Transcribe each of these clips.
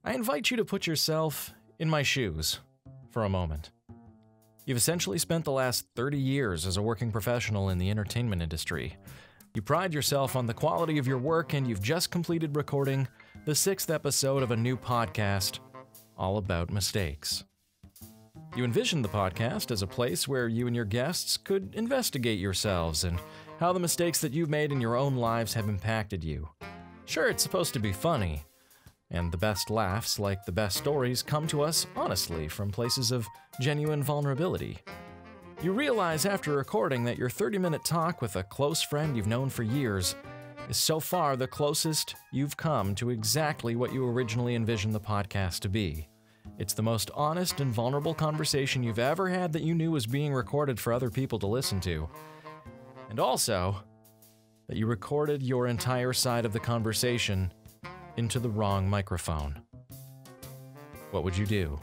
I invite you to put yourself in my shoes for a moment. You've essentially spent the last 30 years as a working professional in the entertainment industry. You pride yourself on the quality of your work, and you've just completed recording the 6th episode of a new podcast all about mistakes. You envisioned the podcast as a place where you and your guests could investigate yourselves and how the mistakes that you've made in your own lives have impacted you. Sure, it's supposed to be funny, and the best laughs, like the best stories, come to us honestly from places of genuine vulnerability. You realize after recording that your 30-minute talk with a close friend you've known for years is so far the closest you've come to exactly what you originally envisioned the podcast to be. It's the most honest and vulnerable conversation you've ever had that you knew was being recorded for other people to listen to. And also, that you recorded your entire side of the conversation into the wrong microphone. What would you do?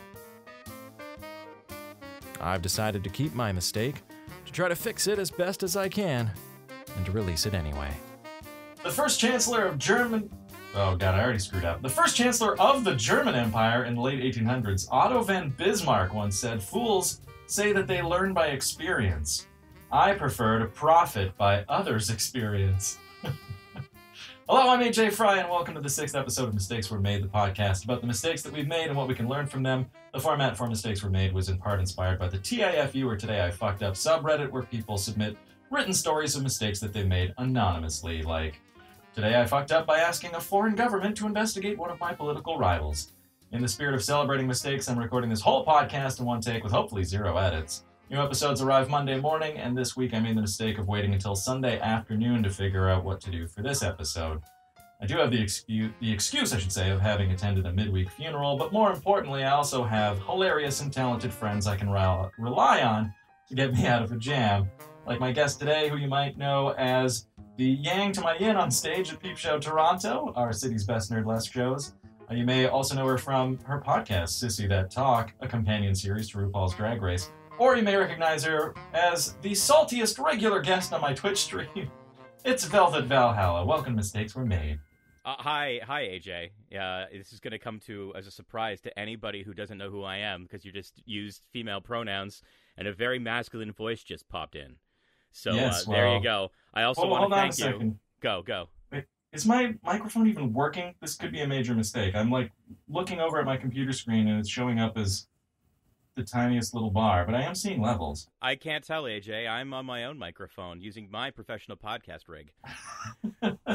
I've decided to keep my mistake, to try to fix it as best as I can, and to release it anyway. The first chancellor of German... Oh god, I already screwed up. The first chancellor of the German Empire in the late 1800s, Otto von Bismarck, once said, "Fools say that they learn by experience. I prefer to profit by others' experience." Hello, I'm Ajay Fry, and welcome to the 6th episode of Mistakes Were Made, the podcast about the mistakes that we've made and what we can learn from them. The format for Mistakes Were Made was in part inspired by the TIFU, or Today I Fucked Up subreddit, where people submit written stories of mistakes that they made anonymously, like, "Today I fucked up by asking a foreign government to investigate one of my political rivals." In the spirit of celebrating mistakes, I'm recording this whole podcast in one take with hopefully 0 edits. New episodes arrive Monday morning, and this week I made the mistake of waiting until Sunday afternoon to figure out what to do for this episode. I do have the excuse, of having attended a midweek funeral, but more importantly, I also have hilarious and talented friends I can rely on to get me out of a jam, like my guest today, who you might know as the yang to my yin on stage at Peep Show Toronto, our city's best nerd-less shows. You may also know her from her podcast, Sissy That Talk, a companion series to RuPaul's Drag Race. Or you may recognize her as the saltiest regular guest on my Twitch stream. It's Velvet Valhalla. Welcome, Mistakes Were Made. Hi, AJ. This is going to come as a surprise to anybody who doesn't know who I am, because you just used female pronouns and a very masculine voice just popped in. So yes, there you go. I also want to thank you. Go. Wait, is my microphone even working? This could be a major mistake. I'm like looking over at my computer screen and it's showing up as the tiniest little bar, but I am seeing levels. I can't tell, AJ. I'm on my own microphone using my professional podcast rig.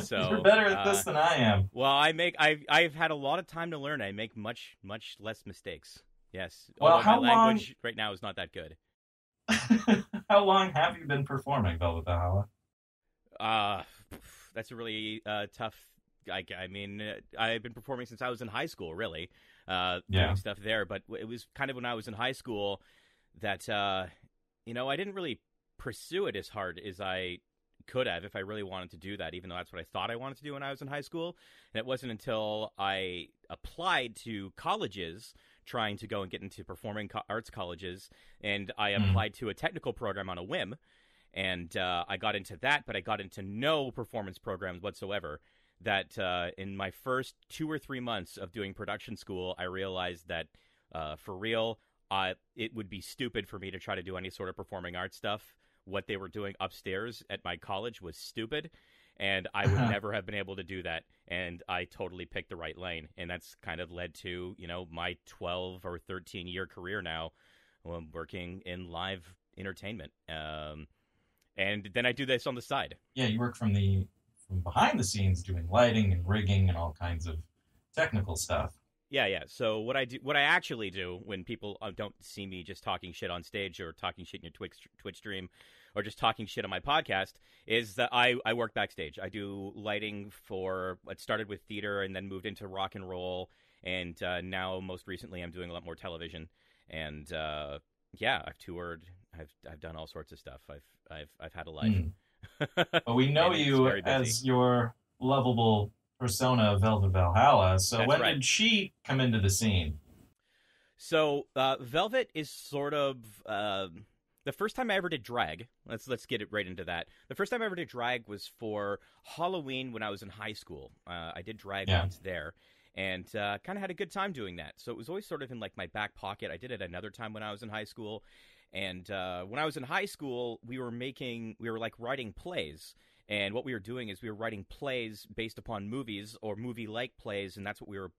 So you're better at this than I am. Well, I've had a lot of time to learn. I make much less mistakes. Yes. Well, my language right now is not that good. How long have you been performing, Velvet Valhalla? That's a really tough. I mean, I've been performing since I was in high school, really. Doing stuff there, but it was kind of when I was in high school that I didn't really pursue it as hard as I could have if I really wanted to do that, even though that's what I thought I wanted to do when I was in high school. And it wasn't until I applied to colleges trying to go and get into performing arts colleges, and I applied to a technical program on a whim, and I got into that, but I got into no performance programs whatsoever. That in my first 2 or 3 months of doing production school, I realized that for real, it would be stupid for me to try to do any sort of performing arts stuff. What they were doing upstairs at my college was stupid, and I would never have been able to do that. And I totally picked the right lane, and that's kind of led to my 12 or 13-year career now, working in live entertainment. And then I do this on the side. Yeah, you work from behind the scenes doing lighting and rigging and all kinds of technical stuff. Yeah. So what I actually do when people don't see me just talking shit on stage or talking shit in your Twitch stream or just talking shit on my podcast is that I work backstage. I do lighting it started with theater and then moved into rock and roll. And now most recently I'm doing a lot more television. And I've toured. I've done all sorts of stuff. I've had a life. But we know you as your lovable persona, Velvet Valhalla. So That's when right. did she come into the scene? So Velvet is sort of the first time I ever did drag. Let's get it right into that. The first time I ever did drag was for Halloween when I was in high school. I did drag once there, and kind of had a good time doing that. So it was always sort of in like my back pocket. I did it another time when I was in high school, and when I was in high school, we were like writing plays. And what we were doing is we were writing plays based upon movies or movie-like plays, and that's what we were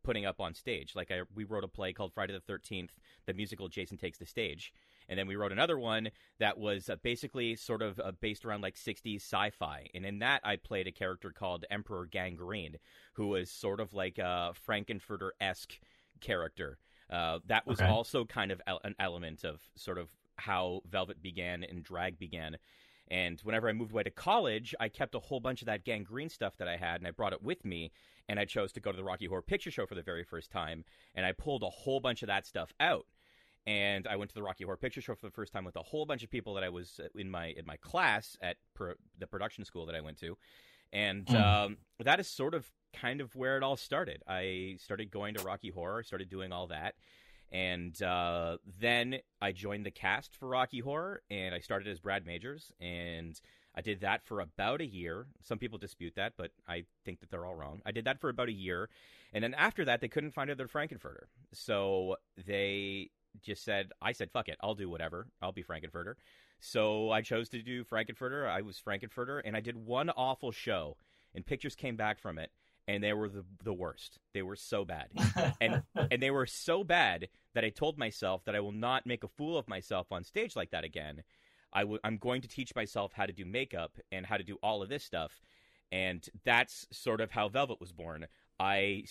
putting up on stage. Like we wrote a play called Friday the 13th, the musical Jason Takes the Stage. And then we wrote another one that was basically sort of based around like 60s sci-fi. And in that, I played a character called Emperor Gangrene, who was sort of like a Frankenfurter-esque character. That was also kind of an element of sort of how Velvet began and drag began. And whenever I moved away to college, I kept a whole bunch of that Gangrene stuff that I had, and I brought it with me, and I chose to go to the Rocky Horror Picture Show for the very first time, and I pulled a whole bunch of that stuff out. And I went to the Rocky Horror Picture Show for the first time with a whole bunch of people that I was in my class at the production school that I went to. And that is sort of kind of where it all started. I started going to Rocky Horror, started doing all that. And then I joined the cast for Rocky Horror, and I started as Brad Majors, and I did that for about a year. Some people dispute that, but I think that they're all wrong. I did that for about a year, and then after that, they couldn't find other Frankenfurter. So they just said, I said, fuck it, I'll do whatever. I'll be Frankenfurter. So I chose to do Frankenfurter. I was Frankenfurter, and I did one awful show, and pictures came back from it. And they were the worst. They were so bad. And they were so bad that I told myself that I will not make a fool of myself on stage like that again. I'm going to teach myself how to do makeup and how to do all of this stuff. And that's sort of how Velvet was born. I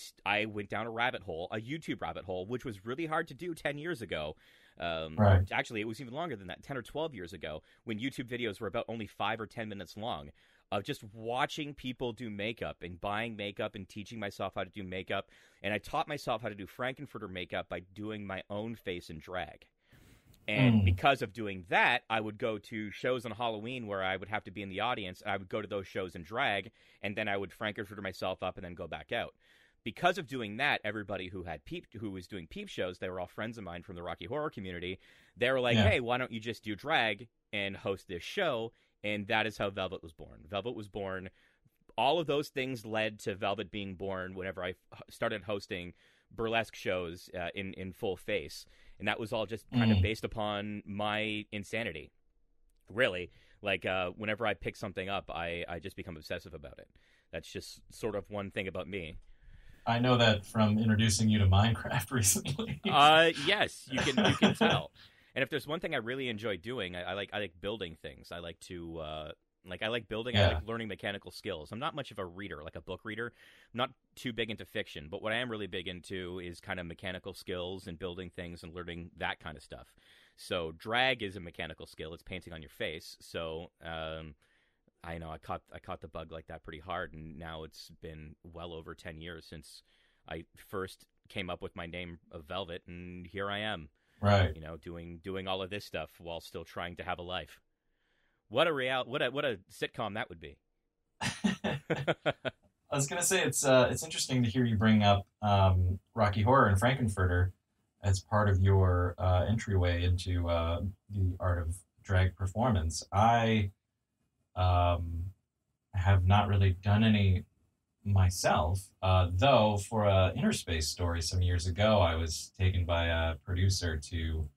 went down a rabbit hole, a YouTube rabbit hole, which was really hard to do 10 years ago. Right. Actually, it was even longer than that, 10 or 12 years ago, when YouTube videos were about only 5 or 10 minutes long. Of just watching people do makeup and buying makeup and teaching myself how to do makeup. And I taught myself how to do Frankenfurter makeup by doing my own face in drag. And because of doing that, I would go to shows on Halloween where I would have to be in the audience. And I would go to those shows in drag, and then I would Frankenfurter myself up and then go back out. Because of doing that, everybody who was doing peep shows, they were all friends of mine from the Rocky Horror community. They were like, hey, why don't you just do drag and host this show? And that is how Velvet was born. Velvet was born. All of those things led to Velvet being born whenever I started hosting burlesque shows in full face. And that was all just kind of based upon my insanity. Really. Like, whenever I pick something up, I just become obsessive about it. That's just sort of one thing about me. I know that from introducing you to Minecraft recently. Yes, you can tell. And if there's one thing I really enjoy doing, I like building things. I like to I like building. I like learning mechanical skills. I'm not much of a reader, like a book reader. I'm not too big into fiction, but what I am really big into is kind of mechanical skills and building things and learning that kind of stuff. So drag is a mechanical skill. It's painting on your face. So I know I caught the bug like that pretty hard, and now it's been well over 10 years since I first came up with my name of Velvet, and here I am. Right. You know, doing all of this stuff while still trying to have a life. What a sitcom that would be. I was gonna say it's interesting to hear you bring up Rocky Horror and Frankenfurter as part of your entryway into the art of drag performance. I have not really done any myself, though for a Interspace story some years ago, I was taken by a producer to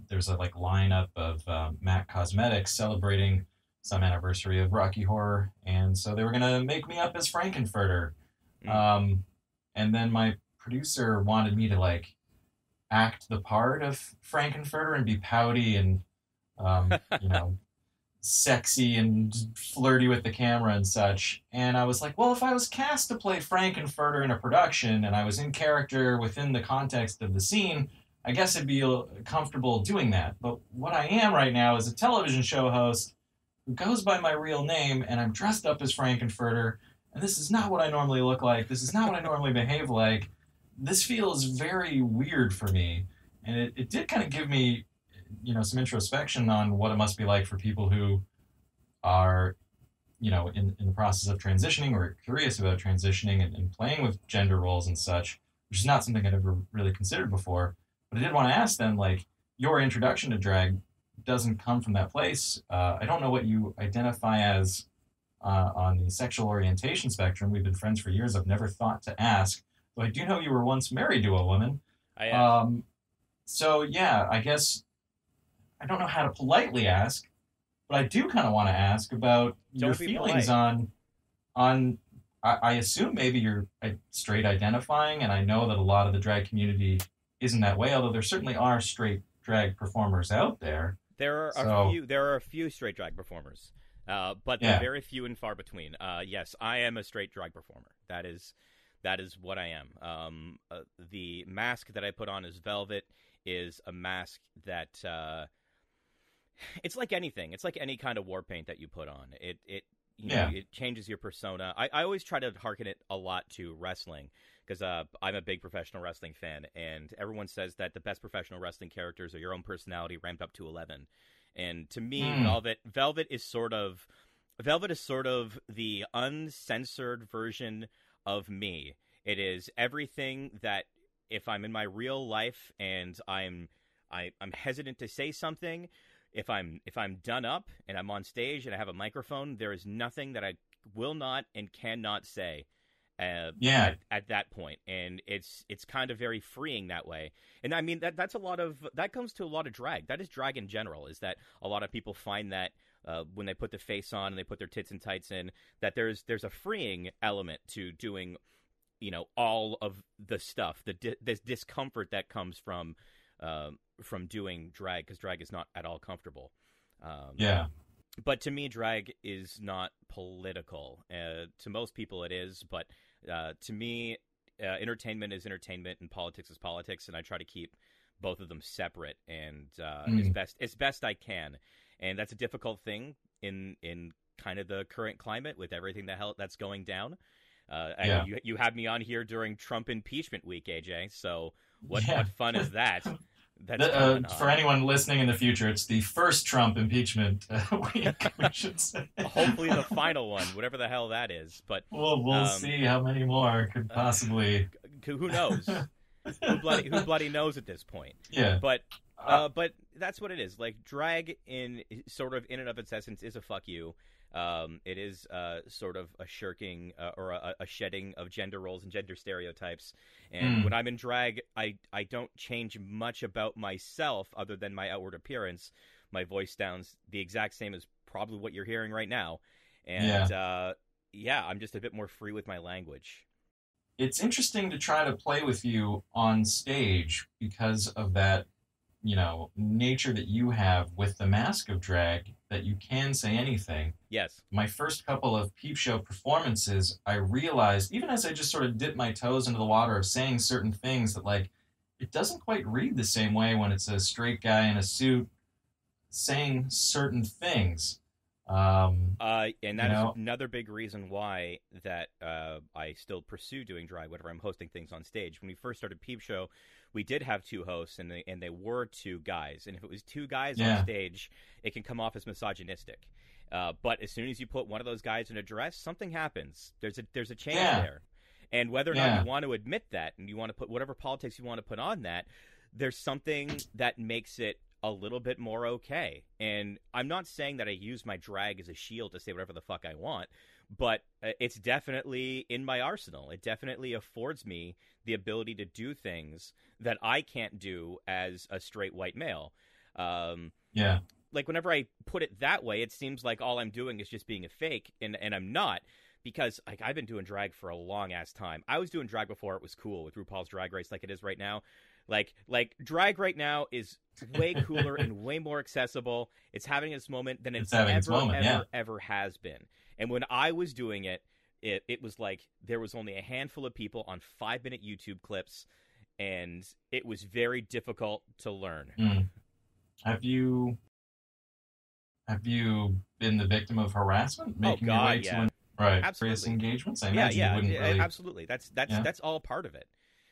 there's a lineup of MAC Cosmetics celebrating some anniversary of Rocky Horror, and so they were gonna make me up as Frankenfurter. And then my producer wanted me to act the part of Frankenfurter and be pouty and sexy and flirty with the camera and such. And I was like, well, if I was cast to play Frankenfurter in a production and I was in character within the context of the scene, I guess I'd be comfortable doing that. But what I am right now is a television show host who goes by my real name, and I'm dressed up as Frankenfurter, and this is not what I normally look like. This is not what I normally behave like. This feels very weird for me. And it did kind of give me some introspection on what it must be like for people who are, in the process of transitioning or curious about transitioning and playing with gender roles and such, which is not something I'd ever really considered before. But I did want to ask then, your introduction to drag doesn't come from that place. I don't know what you identify as on the sexual orientation spectrum. We've been friends for years. I've never thought to ask. I do know you were once married to a woman. I am. So yeah, I guess I don't know how to politely ask, but I do kind of want to ask about your Don't be feelings polite. on. I assume maybe you're straight identifying, and I know that a lot of the drag community isn't that way. Although there certainly are straight drag performers out there. So There are a few straight drag performers, but they're yeah, very few and far between. Yes, I am a straight drag performer. That is what I am. The mask that I put on as Velvet is a mask that it's like anything. It's like any kind of war paint that you put on. It changes your persona. I always try to hearken it a lot to wrestling because I'm a big professional wrestling fan, and everyone says that the best professional wrestling characters are your own personality ramped up to 11. And to me, Velvet is sort of the uncensored version of me. It is everything that if I'm in my real life and I'm hesitant to say something, if I'm done up and I'm on stage and I have a microphone, there is nothing that I will not and cannot say at that point. And it's kind of very freeing that way. And I mean that comes to a lot of drag. That is drag in general, is that a lot of people find that when they put the face on and they put their tits and tights in, that there's a freeing element to doing, all of the stuff, this discomfort that comes from doing drag, because drag is not at all comfortable. yeah, But to me, drag is not political. To most people, it is, but to me, entertainment is entertainment and politics is politics, and I try to keep both of them separate and as best I can. And that's a difficult thing in kind of the current climate with everything the hell that's going down. You had me on here during Trump impeachment week, AJ. So what fun is that? For anyone listening in the future, it's the first Trump impeachment week, we should say. Hopefully the final one, whatever the hell that is. But we'll see how many more could possibly. Who knows? who bloody knows at this point? Yeah. But that's what it is. Like, drag in and of its essence is a fuck you. It is sort of a shirking or a shedding of gender roles and gender stereotypes. And when I'm in drag, I don't change much about myself other than my outward appearance. My voice sounds the exact same as probably what you're hearing right now. And I'm just a bit more free with my language. It's interesting to try to play with you on stage because of that, nature that you have with the mask of drag, that you can say anything. Yes. My first couple of peep show performances, I realized, even as I just sort of dipped my toes into the water of saying certain things, that like it doesn't quite read the same way when it's a straight guy in a suit saying certain things. And that is another big reason why that I still pursue doing drag whenever I'm hosting things on stage. When we first started Peep Show, we did have two hosts, and they were two guys. And if it was two guys on stage, it can come off as misogynistic. But as soon as you put one of those guys in a dress, something happens. There's a change there. And whether or not you want to admit that, and you want to put whatever politics you want to put on that, there's something that makes it a little bit more okay. And I'm not saying that I use my drag as a shield to say whatever the fuck I want, but it's definitely in my arsenal. It definitely affords me the ability to do things that I can't do as a straight white male. Like, whenever I put it that way, it seems like all I'm doing is just being a fake, and I'm not. Because like I've been doing drag for a long ass time. I was doing drag before it was cool with RuPaul's Drag Race, like it is right now. Like drag right now is way cooler and way more accessible. It's having its moment than it's ever has been. And when I was doing it, it was like there was only a handful of people on 5-minute YouTube clips, and it was very difficult to learn. Have you been the victim of harassment? Making your way to various engagements? I imagine you wouldn't really... Absolutely. That's all part of it.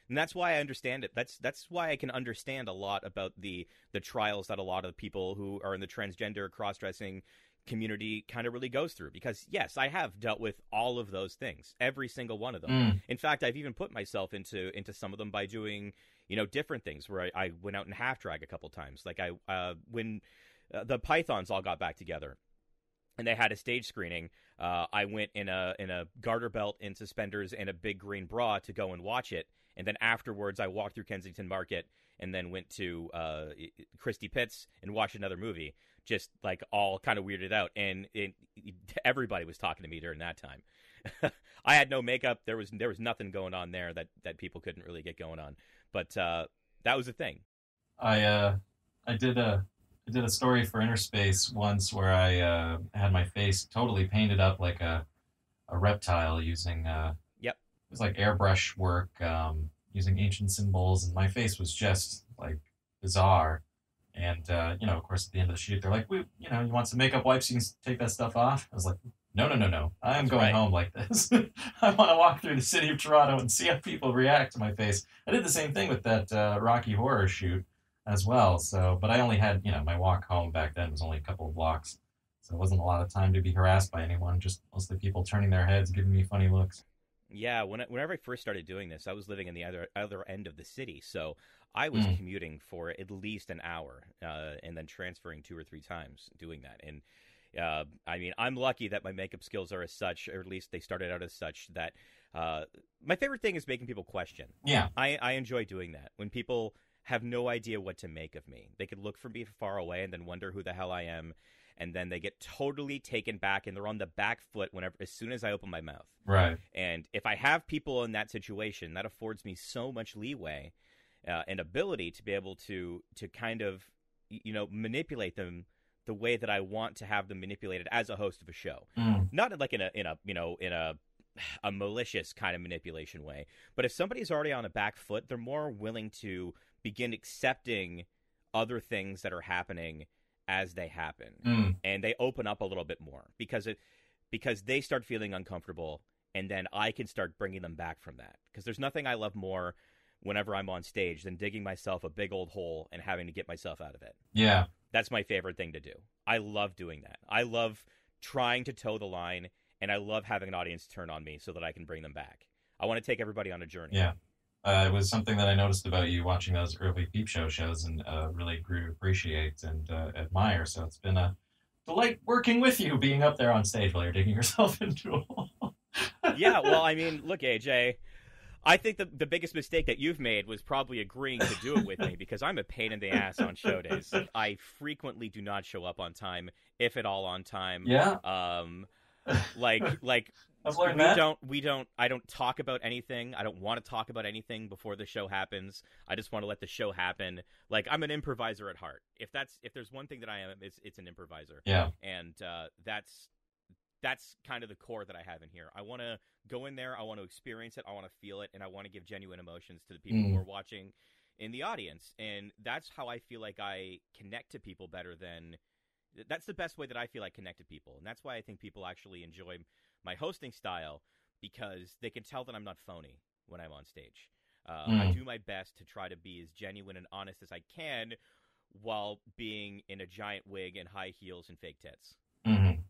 And that's why I understand it. That's why I can understand a lot about the trials that a lot of people who are in the transgender cross-dressing community kind of really goes through. Because, yes, I have dealt with all of those things, every single one of them. In fact, I've even put myself into some of them by doing, different things, where I went out in half drag a couple times. Like when the Pythons all got back together, and they had a stage screening. I went in a garter belt and suspenders and a big green bra to go and watch it, and then afterwards I walked through Kensington Market and then went to Christie Pitts and watched another movie, just like all kind of weirded out, and everybody was talking to me during that time. I had no makeup. There was nothing going on there that people couldn't really get going on, but that was a thing. I did a story for Interspace once where I had my face totally painted up like a reptile using Yep. It was like airbrush work, using ancient symbols, and my face was just like bizarre. And of course, at the end of the shoot, they're like, you want some makeup wipes? You can take that stuff off. I was like, no. I'm going home like this. I want to walk through the city of Toronto and see how people react to my face. I did the same thing with that Rocky Horror shoot as well. So, but I only had, my walk home back then was only a couple of blocks. So it wasn't a lot of time to be harassed by anyone, just mostly people turning their heads, giving me funny looks. Yeah, whenever I first started doing this, I was living in the other end of the city, so I was commuting for at least an hour, and then transferring 2 or 3 times doing that. And I mean, I'm lucky that my makeup skills are as such, or at least they started out as such, that my favorite thing is making people question. Yeah, I enjoy doing that when people have no idea what to make of me. They could look from me far away and then wonder who the hell I am. And then they get totally taken back, and they're on the back foot as soon as I open my mouth. Right. And if I have people in that situation, that affords me so much leeway and ability to be able to kind of, manipulate them the way that I want to have them manipulated as a host of a show. Not like in a malicious kind of manipulation way, but if somebody's already on a back foot, they're more willing to begin accepting other things that are happening as they happen, and they open up a little bit more because they start feeling uncomfortable, and then I can start bringing them back from that. Because there's nothing I love more whenever I'm on stage than digging myself a big old hole and having to get myself out of it. Yeah, that's my favorite thing to do. I love doing that. I love trying to toe the line, and I love having an audience turn on me so that I can bring them back. I want to take everybody on a journey. Yeah. It was something that I noticed about you watching those early Peep Show shows and really grew to appreciate and admire. So it's been a delight working with you, being up there on stage while you're digging yourself into a hole. Yeah, well, I mean, look, AJ, I think the biggest mistake that you've made was probably agreeing to do it with me, because I'm a pain in the ass on show days. I frequently do not show up on time, if at all on time. Yeah. Like I've learned that. I don't talk about anything. I don't want to talk about anything before the show happens. I just want to let the show happen. Like, I'm an improviser at heart. If there's one thing that I am, it's an improviser. Yeah. And that's kind of the core that I have in here. I want to go in there, I want to experience it, I want to feel it, and I want to give genuine emotions to the people who are watching in the audience. And that's how I feel like I connect to people better than... That's the best way that I feel I connect to people. And that's why I think people actually enjoy my hosting style, because they can tell that I'm not phony when I'm on stage. I do my best to try to be as genuine and honest as I can while being in a giant wig and high heels and fake tits. Mm-hmm.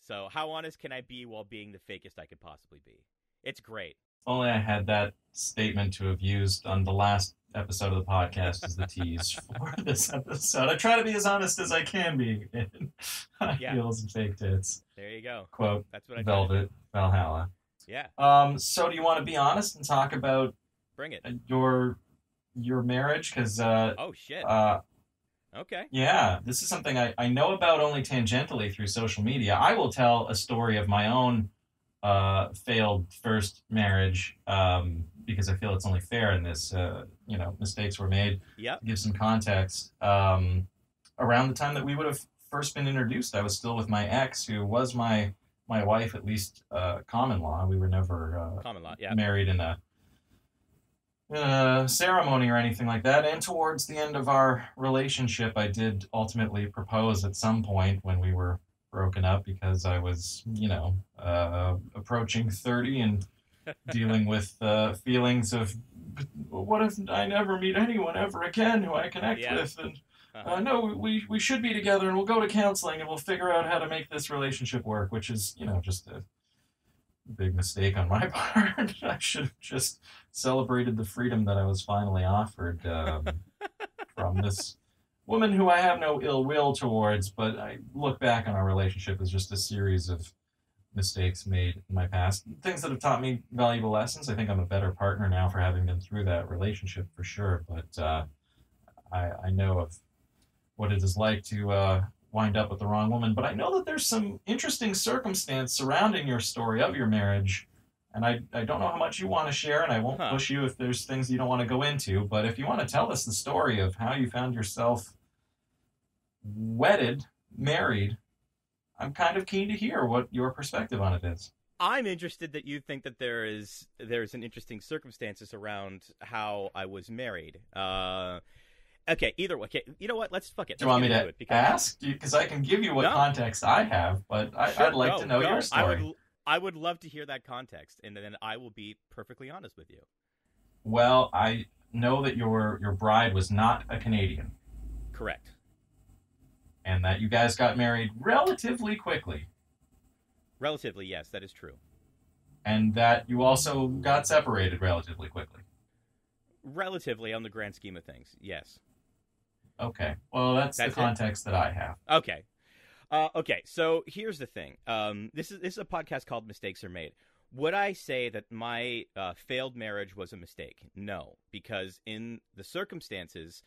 So how honest can I be while being the fakest I could possibly be? It's great. If only I had that statement to have used on the last episode of the podcast as the tease for this episode. I try to be as honest as I can be in high heels and fake tits. There you go. Quote, that's what I Velvet Valhalla. Yeah. So do you want to be honest and talk about Bring it. Your marriage? Because oh shit. Okay. Yeah, this is something I know about only tangentially through social media. I will tell a story of my own failed first marriage because I feel it's only fair in this. Mistakes were made. Yep. To give some context, around the time that we would have first been introduced, I was still with my ex, who was my wife, at least common law. We were never common law, yeah, married in a ceremony or anything like that. And towards the end of our relationship, I did ultimately propose at some point when we were broken up, because I was, approaching 30 and dealing with feelings of, what if I never meet anyone ever again who I connect with? And no, we should be together, and we'll go to counseling, and we'll figure out how to make this relationship work, which is, just a big mistake on my part. I should have just celebrated the freedom that I was finally offered from this woman who I have no ill will towards, but I look back on our relationship as just a series of mistakes made in my past, things that have taught me valuable lessons. I think I'm a better partner now for having been through that relationship for sure, but I know of what it is like to wind up with the wrong woman. But I know that there's some interesting circumstance surrounding your story of your marriage, and I don't know how much you want to share, and I won't push you if there's things you don't want to go into, but if you want to tell us the story of how you found yourself wedded, married, I'm kind of keen to hear what your perspective on it is. I'm interested that you think that there's an interesting circumstances around how I was married. Okay, either way. Okay, you know what? Let's fuck it. Do you want me to ask? Because I can give you what context I have, but I'd like to know your story. I would love to hear that context, and then I will be perfectly honest with you. Well, I know that your bride was not a Canadian. Correct. And that you guys got married relatively quickly. Relatively, yes, that is true. And that you also got separated relatively quickly. Relatively, on the grand scheme of things, yes. Okay. Well, that's the context that I have. Okay. Okay, so here's the thing. This is a podcast called Mistakes Are Made. Would I say that my failed marriage was a mistake? No, because in the circumstances...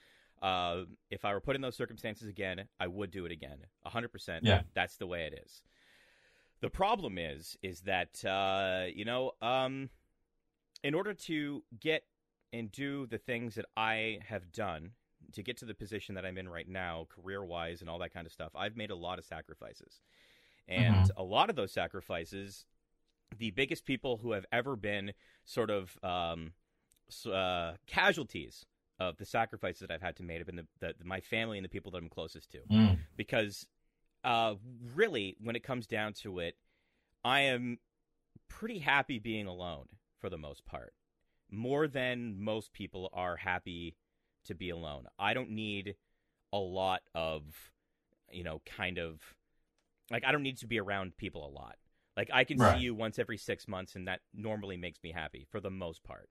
if I were put in those circumstances again, I would do it again. 100%. Yeah. That's the way it is. The problem is that, in order to get and do the things that I have done to get to the position that I'm in right now, career-wise and all that kind of stuff, I've made a lot of sacrifices. And a lot of those sacrifices, the biggest people who have ever been sort of casualties of the sacrifices that I've had to make have been my family and the people that I'm closest to. Because really, when it comes down to it, I am pretty happy being alone for the most part. More than most people are happy to be alone. I don't need a lot of, I don't need to be around people a lot. Like, I can see you once every 6 months, and that normally makes me happy for the most part.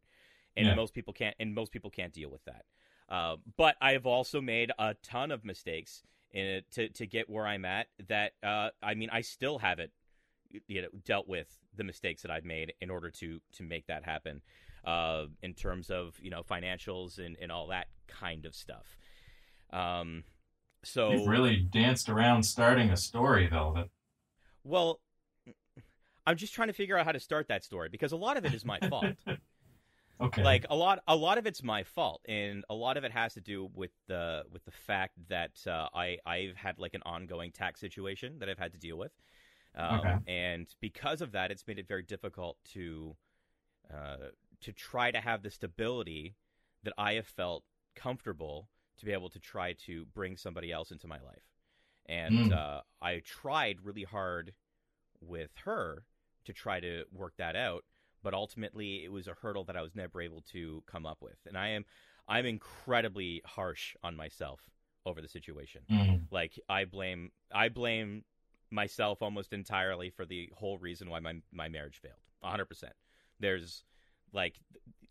And most people can't deal with that. But I have also made a ton of mistakes to get where I'm at. That I still haven't dealt with the mistakes that I've made in order to make that happen. In terms of financials and all that kind of stuff. So you've really danced around starting a story, Velvet. Well, I'm just trying to figure out how to start that story because a lot of it is my fault. Okay. Like a lot of it's my fault, and a lot of it has to do with the fact that I've had like an ongoing tax situation that I've had to deal with, and because of that, it's made it very difficult to try to have the stability that I have felt comfortable to be able to try to bring somebody else into my life, and I tried really hard with her to try to work that out. But ultimately, it was a hurdle that I was never able to come up with, and I'm incredibly harsh on myself over the situation. Like I blame myself almost entirely for the whole reason why my marriage failed. 100%. There's like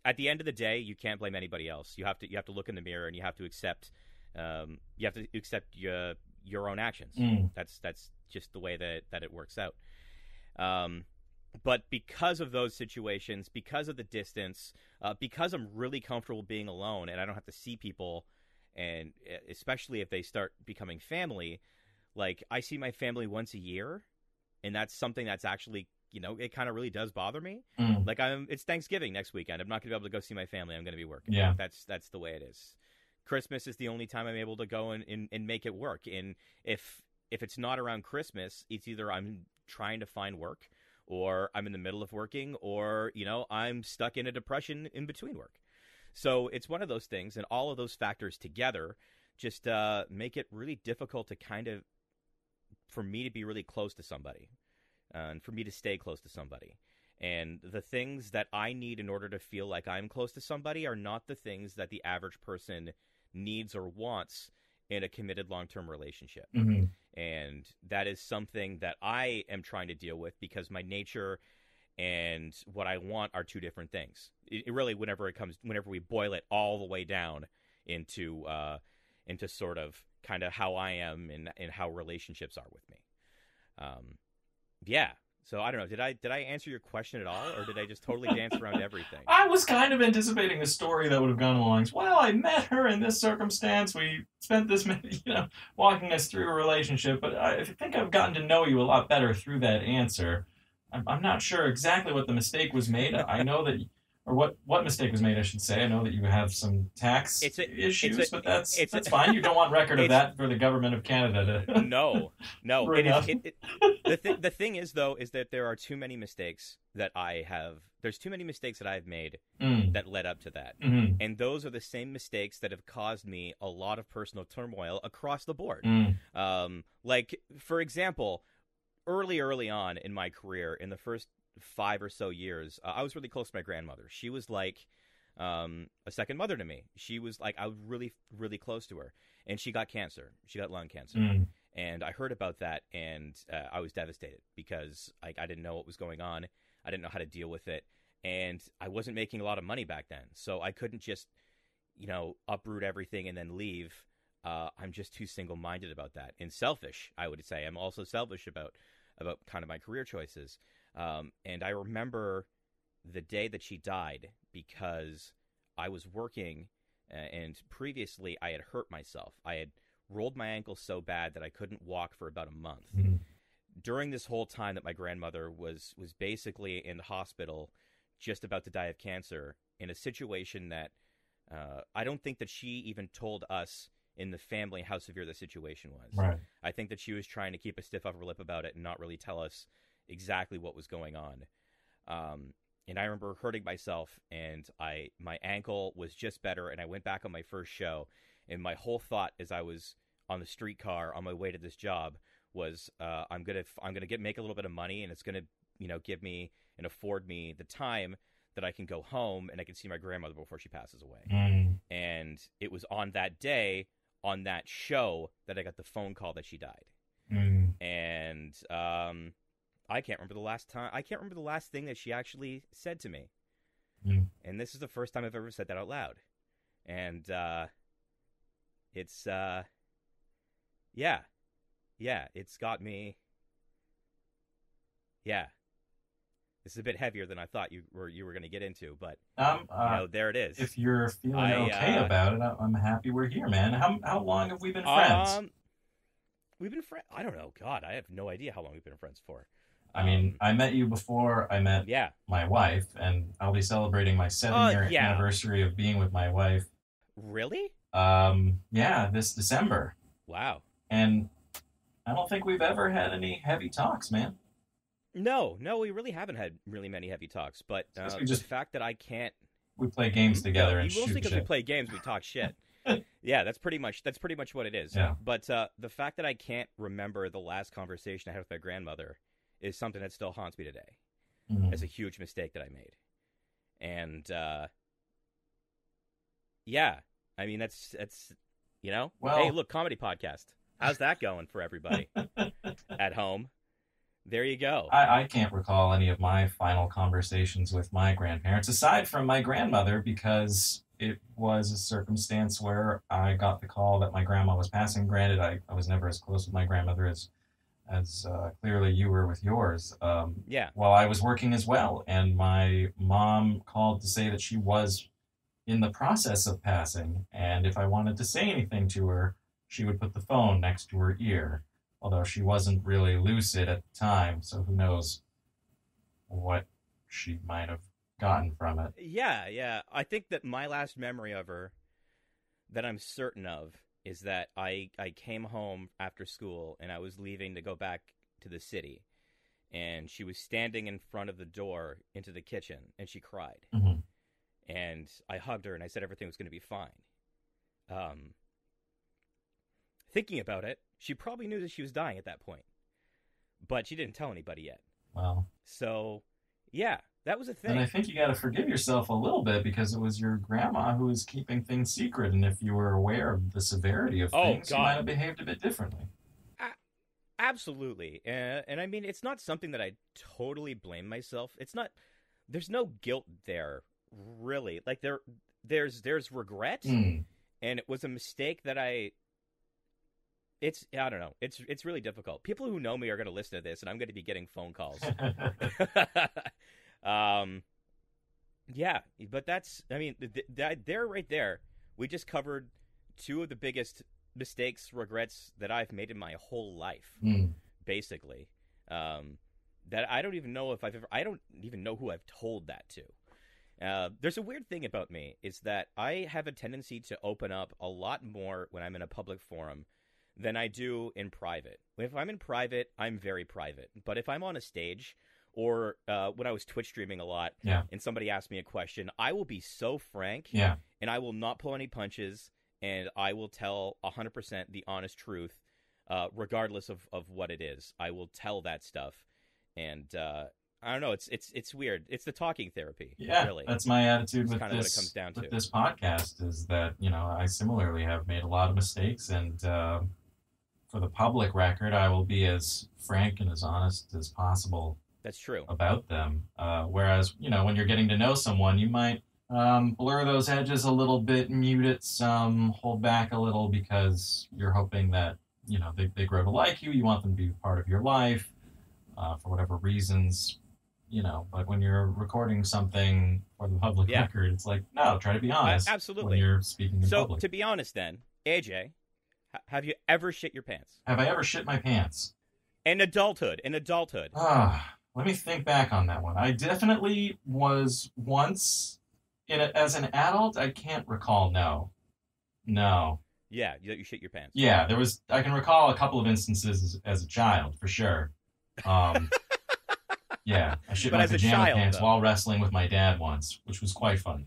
at the end of the day, you can't blame anybody else. You have to look in the mirror and you have to accept your own actions. That's just the way that it works out. But because of those situations, because of the distance, because I'm really comfortable being alone and I don't have to see people, and especially if they start becoming family, like I see my family once a year, and that's something that's actually, it kind of really does bother me. Like it's Thanksgiving next weekend. I'm not going to be able to go see my family. I'm going to be working. Yeah. That's the way it is. Christmas is the only time I'm able to go and make it work. And if it's not around Christmas, it's either I'm trying to find work, or I'm in the middle of working, or, I'm stuck in a depression in between work. So it's one of those things, and all of those factors together just make it really difficult to for me to be really close to somebody, and for me to stay close to somebody. And the things that I need in order to feel like I'm close to somebody are not the things that the average person needs or wants in a committed long-term relationship. And that is something that I am trying to deal with because my nature and what I want are two different things. It really, whenever we boil it all the way down into into sort of kind of how I am and how relationships are with me. Yeah. So I don't know. Did I answer your question at all, or did I just totally dance around everything? I was kind of anticipating a story that would have gone along. Well, I met her in this circumstance. We spent this many, walking us through a relationship. But I think I've gotten to know you a lot better through that answer. I'm not sure exactly what the mistake was made. I know that, or what mistake was made, I should say. I know that you have some tax issues, but that's fine. You don't want record of that for the government of Canada to No. bring up. The thing is, though, is that there are too many mistakes that there's too many mistakes that I've made that led up to that. Mm-hmm. And those are the same mistakes that have caused me a lot of personal turmoil across the board. Like, for example, early on in my career, in the first 5 or so years, I was really close to my grandmother. She was like a second mother to me. She was like, I was really, really close to her. And she got cancer. She got lung cancer. And I heard about that, and I was devastated because I didn't know what was going on. I didn't know how to deal with it. And I wasn't making a lot of money back then. So I couldn't just, uproot everything and then leave. I'm just too single-minded about that. And selfish, I would say. I'm also selfish about kind of my career choices. And I remember the day that she died because I was working, and previously I had hurt myself. I had rolled my ankle so bad that I couldn't walk for about a month. During this whole time that my grandmother was basically in the hospital, just about to die of cancer, in a situation that I don't think that she even told us in the family how severe the situation was. Right. I think that she was trying to keep a stiff upper lip about it and not really tell us exactly what was going on. And I remember hurting myself, and my ankle was just better, and I went back on my first show, and my whole thought as I was on the streetcar on my way to this job was, I'm gonna make a little bit of money, and it's gonna give me and afford me the time that I can go home and I can see my grandmother before she passes away. And it was on that day, on that show, that I got the phone call that she died. And I can't remember the last time. I can't remember the last thing that she actually said to me. And this is the first time I've ever said that out loud. And it's it's got me. Yeah. This is a bit heavier than I thought you were going to get into, but there it is. If you're feeling okay about it, I'm happy we're here, man. How long have we been friends? We've been friends. I don't know. God, I have no idea how long we've been friends for. I mean, I met you before I met my wife, and I'll be celebrating my 7-year anniversary of being with my wife. Really? This December. Wow. And I don't think we've ever had any heavy talks, man. No, we really haven't had really many heavy talks, but the fact that I can't... We play games together and shoot mostly because we shit. play games, we talk shit. Yeah, that's pretty much what it is. Yeah. But the fact that I can't remember the last conversation I had with my grandmother is something that still haunts me today. It's a huge mistake that I made. And, I mean, that's well, hey, look, comedy podcast. How's that going for everybody at home? There you go. I can't recall any of my final conversations with my grandparents, aside from my grandmother, because it was a circumstance where I got the call that my grandma was passing. Granted, I was never as close with my grandmother as clearly you were with yours. While I was working as well, and my mom called to say that she was in the process of passing, and if I wanted to say anything to her, she would put the phone next to her ear. Although she wasn't really lucid at the time, so who knows what she might have gotten from it. Yeah. I think that my last memory of her that I'm certain of is that I came home after school and I was leaving to go back to the city. And she was standing in front of the door into the kitchen and she cried. And I hugged her and I said everything was going to be fine. Thinking about it, she probably knew that she was dying at that point. But she didn't tell anybody yet. Wow. So, yeah, that was a thing. And I think you got to forgive yourself a little bit because it was your grandma who was keeping things secret. And if you were aware of the severity of things, you might have behaved a bit differently. Absolutely. And I mean, it's not something that I totally blame myself. It's not, there's no guilt there, really. Like, there's regret. and it was a mistake that I don't know. It's really difficult. People who know me are going to listen to this, and I'm going to be getting phone calls. Yeah, but that's, I mean, there right there, we just covered two of the biggest mistakes, regrets that I've made in my whole life, basically. That I don't even know if I don't even know who I've told that to. There's a weird thing about me, is that I have a tendency to open up a lot more when I'm in a public forum than I do in private. If I'm in private, I'm very private. But if I'm on a stage, or when I was Twitch streaming a lot, and somebody asked me a question, I will be so frank, and I will not pull any punches, and I will tell 100% the honest truth, regardless of what it is. I will tell that stuff, and I don't know. It's weird. It's the talking therapy. Yeah, really. That's my attitude with kind of what it comes down to. this podcast, is that, you know, I similarly have made a lot of mistakes, and for the public record, I will be as frank and as honest as possible. That's true. About them. Whereas, you know, when you're getting to know someone, you might blur those edges a little bit, mute it some, hold back a little, because you're hoping that, you know, they grow to like you. You want them to be part of your life for whatever reasons, you know. But when you're recording something for the public record, it's like, no, try to be honest. Absolutely. When you're speaking in public. So, to be honest then, AJ, have you ever shit your pants? Have I ever shit my pants? In adulthood. Let me think back on that one. I definitely was once, as an adult. I can't recall. No. Yeah, you shit your pants. Yeah, I can recall a couple of instances as a child, for sure. Yeah, I shit my pajama pants while wrestling with my dad once, which was quite funny.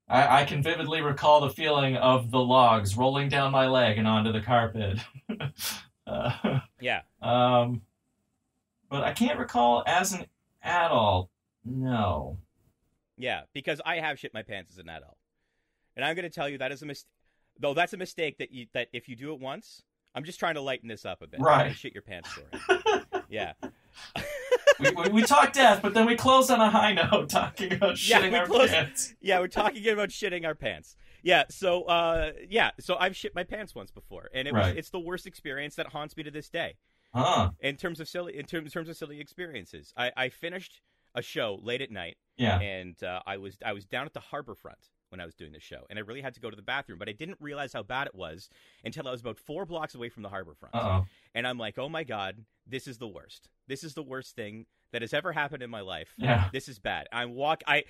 I can vividly recall the feeling of the logs rolling down my leg and onto the carpet. Yeah. But I can't recall as an adult. No. Yeah, because I have shit my pants as an adult, and I'm going to tell you that is a mistake. Though that's a mistake that if you do it once, I'm just trying to lighten this up a bit. Right. Shit your pants story. Yeah. we talk death, but then we close on a high note talking about shitting our pants. Yeah, we're talking about shitting our pants. Yeah, so I've shit my pants once before, and it's the worst experience that haunts me to this day. In terms of silly experiences, I finished a show late at night, and I was down at the Harborfront when I was doing the show, and I really had to go to the bathroom, but I didn't realize how bad it was until I was about 4 blocks away from the Harborfront. And I'm like, oh my God, this is the worst. This is the worst thing that has ever happened in my life. Yeah. This is bad. I'm like, I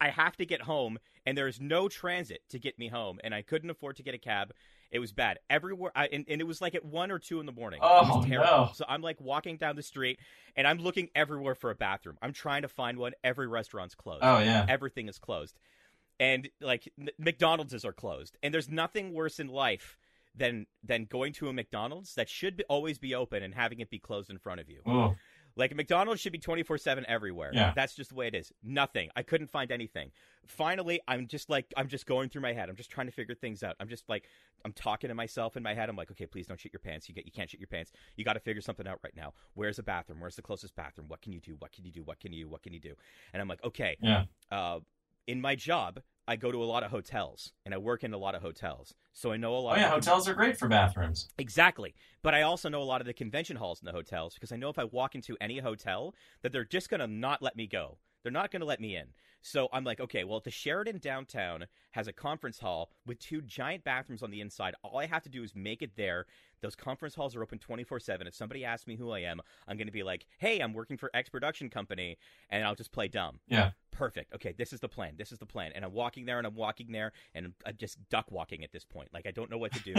have to get home, and there's no transit to get me home, and I couldn't afford to get a cab. It was bad everywhere, and it was like at 1 or 2 in the morning. Oh, it was terrible. No. So I'm like walking down the street, and I'm looking everywhere for a bathroom. I'm trying to find one. Every restaurant's closed. Oh, yeah. Everything is closed. And like McDonald's are closed. And there's nothing worse in life than going to a McDonald's that should always be open and having it be closed in front of you. Oh. Like, McDonald's should be 24/7 everywhere. Yeah. That's just the way it is. Nothing. I couldn't find anything. Finally, I'm just going through my head. I'm just trying to figure things out. I'm talking to myself in my head. I'm like, okay, please don't shit your pants. You can't shit your pants. You got to figure something out right now. Where's the bathroom? Where's the closest bathroom? What can you do? What can you do? What can you do? And I'm like, okay. Yeah. In my job, I go to a lot of hotels, and I work in a lot of hotels. So I know a lot of hotels are great for bathrooms. Exactly. But I also know a lot of the convention halls in the hotels, because I know if I walk into any hotel that they're just going to not let me go. They're not going to let me in. So I'm like, okay, well, the Sheraton downtown has a conference hall with 2 giant bathrooms on the inside. All I have to do is make it there. Those conference halls are open 24/7. If somebody asks me who I am, I'm going to be like, hey, I'm working for X production company, and I'll just play dumb. Yeah. Perfect. Okay, this is the plan. And I'm walking there, and I'm just duck walking at this point. Like, I don't know what to do.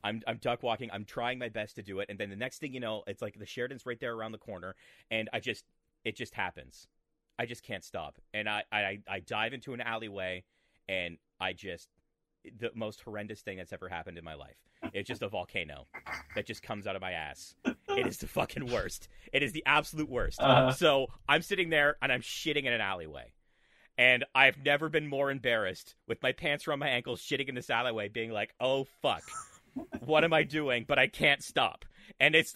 I'm duck walking. I'm trying my best to do it. And then the next thing you know, it's like the Sheraton's right there around the corner, and it just happens. I just can't stop. And I dive into an alleyway, and the most horrendous thing that's ever happened in my life. It's just a volcano that just comes out of my ass. It is the fucking worst. It is the absolute worst. So I'm sitting there, and I'm shitting in an alleyway. And I've never been more embarrassed with my pants around my ankles, shitting in this alleyway, being like, oh, fuck. What am I doing? But I can't stop. And it's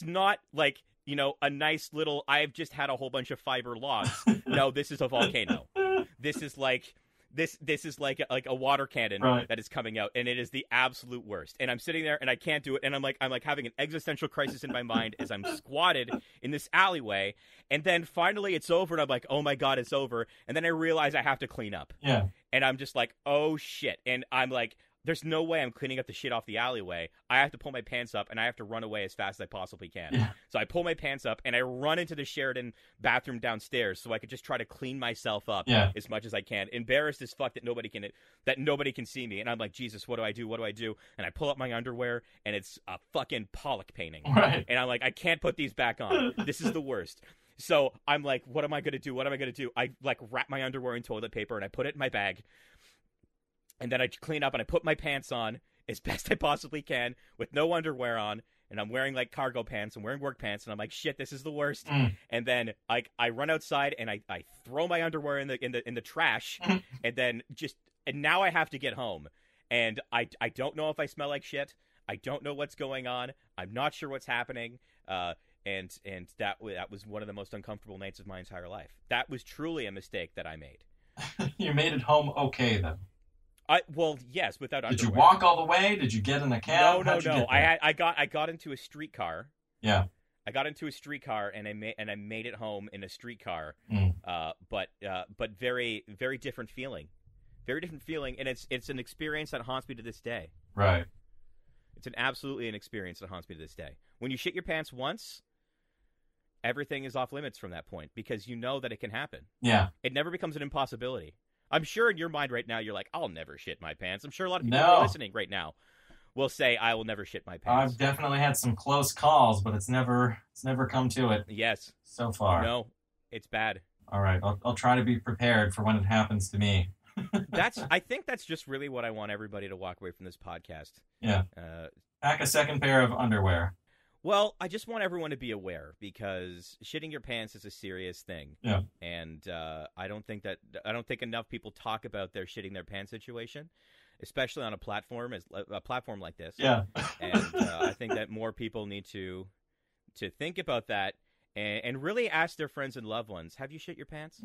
not like, you know, a nice little, I've just had a whole bunch of fiber logs. No, this is a volcano. This this is like a water cannon that is coming out, and it is the absolute worst. And I'm sitting there and I can't do it, and I'm like having an existential crisis in my mind as I'm squatted in this alleyway, and then finally it's over, and I'm like, oh my god, it's over, and then I realize I have to clean up. Yeah. And I'm just like, oh shit, and I'm like, there's no way I'm cleaning up the shit off the alleyway. I have to pull my pants up, and I have to run away as fast as I possibly can. Yeah. So I pull my pants up, and I run into the Sheridan bathroom downstairs so I could just try to clean myself up as much as I can. Embarrassed as fuck that nobody can see me. And I'm like, Jesus, what do I do? What do I do? And I pull up my underwear, and it's a fucking Pollock painting. Right. And I'm like, I can't put these back on. This is the worst. So I'm like, what am I going to do? What am I going to do? I like wrap my underwear in toilet paper, and I put it in my bag. And then I clean up and I put my pants on as best I possibly can with no underwear on. And I'm wearing like cargo pants. I'm wearing work pants. And I'm like, shit, this is the worst. And then I run outside and I throw my underwear in the trash. And now I have to get home. And I don't know if I smell like shit. I don't know what's going on. I'm not sure what's happening. And that was one of the most uncomfortable nights of my entire life. That was truly a mistake that I made. You made it home okay, then? Well, yes, without underwear. Did you walk all the way? Did you get in a cab? No. I got into a streetcar. Yeah. I got into a streetcar and I made it home in a streetcar. But very, very different feeling. Very different feeling, and it's an experience that haunts me to this day. Right. It's absolutely an experience that haunts me to this day. When you shit your pants once, everything is off limits from that point because you know that it can happen. Yeah. It never becomes an impossibility. I'm sure in your mind right now, you're like, I'll never shit my pants. I'm sure a lot of people who are listening right now will say, I will never shit my pants. I've definitely had some close calls, but it's never come to it. Yes. So far. No, it's bad. All right. I'll try to be prepared for when it happens to me. I think that's just really what I want everybody to walk away from this podcast. Yeah. Pack a second pair of underwear. Well, I just want everyone to be aware because shitting your pants is a serious thing. Yeah. And I don't think enough people talk about their shitting their pants situation, especially on a platform like this. Yeah. And I think that more people need to think about that and really ask their friends and loved ones, have you shit your pants?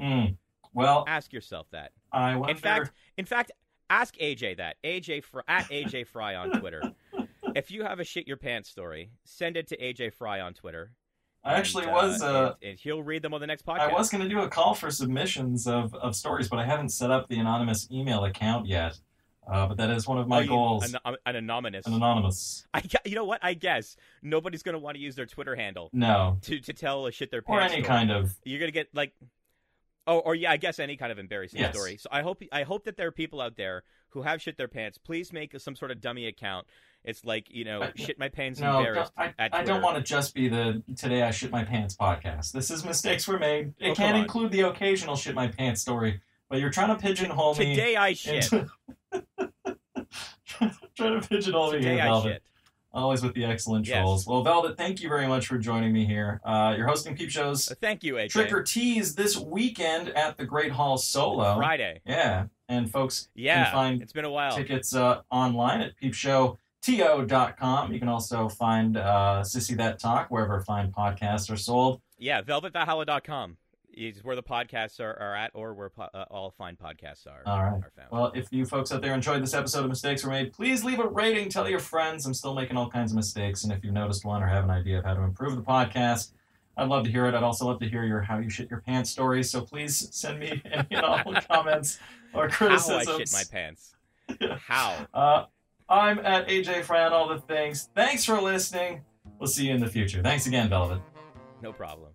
Well, ask yourself that. I wonder... In fact, ask AJ that. At AJ Fry on Twitter. If you have a shit your pants story, send it to AJ Fry on Twitter. I actually was... and he'll read them on the next podcast. I was going to do a call for submissions of stories, but I haven't set up the anonymous email account yet. But that is one of my goals. An anonymous. An anonymous. You know what? I guess nobody's going to want to use their Twitter handle. No. To tell a shit their pants or any story. Kind of... You're going to get like... Or yeah, I guess any kind of embarrassing story. So I hope that there are people out there who have shit their pants. Please make some sort of dummy account. It's like, shit my pants embarrassed. I don't want to just be the Today I Shit My Pants podcast. This is Mistakes Were Made. It can include the occasional shit my pants story, but you're trying to pigeonhole me. Today I shit. Trying to pigeonhole me Today here, I Velvet. shit. Always with the excellent trolls. Well, Velvet, thank you very much for joining me here. You're hosting Peep Show's Thank you, AJ. Trick or Tease this weekend at the Great Hall Solo. Friday. Yeah. And folks can find it's been a while. Tickets online at peepshowto.com. You can also find Sissy That Talk wherever fine podcasts are sold. Yeah, velvetvalhalla.com is where the podcasts are at, or where all fine podcasts are. All right. Are found. Well, if you folks out there enjoyed this episode of Mistakes Were Made, please leave a rating. Tell your friends. I'm still making all kinds of mistakes, and if you've noticed one or have an idea of how to improve the podcast, I'd love to hear it. I'd also love to hear your how you shit your pants stories. So please send me any and all comments or criticisms. How I shit my pants. How? I'm at AJ Fry on all the things. Thanks for listening. We'll see you in the future. Thanks again, Velvet. No problem.